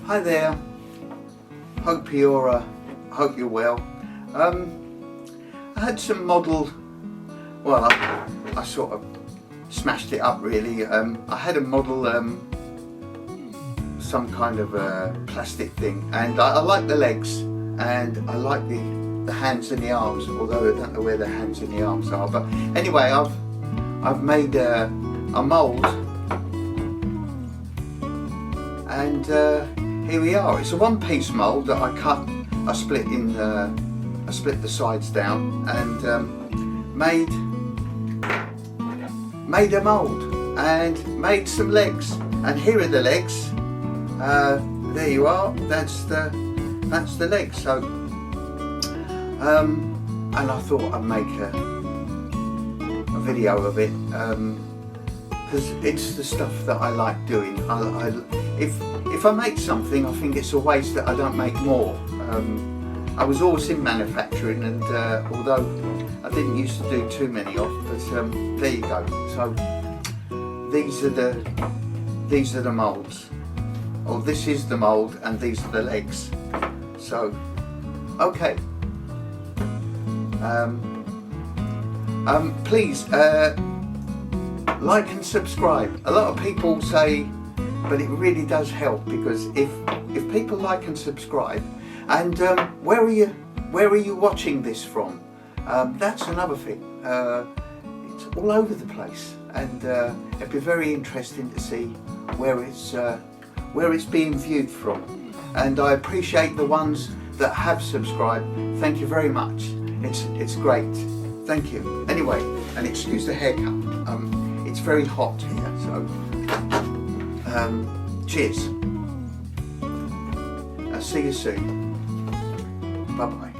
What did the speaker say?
Hi there. Hope you're well. I had some model. Well, I sort of smashed it up really. I had a model, some kind of a plastic thing, and I like the legs, and I like the hands and the arms. Although I don't know where the hands and the arms are. But anyway, I've made a mould, and here we are. It's a one-piece mould that I cut. I split the sides down and made a mould and made some legs. And here are the legs. There you are. That's the legs. So and I thought I'd make a video of it because it's the stuff that I like doing. If I make something, I think it's a waste that I don't make more. I was always in manufacturing, and although I didn't used to do too many of, but there you go. So these are the moulds. Or this is the mould, and these are the legs. So okay. Please like and subscribe. A lot of people say, but it really does help, because if people like and subscribe, and where are you watching this from? That's another thing. It's all over the place, and it'd be very interesting to see where it's being viewed from. And I appreciate the ones that have subscribed. Thank you very much. It's great. Thank you. Anyway, and excuse the haircut. It's very hot here, so cheers. I'll see you soon. Bye bye.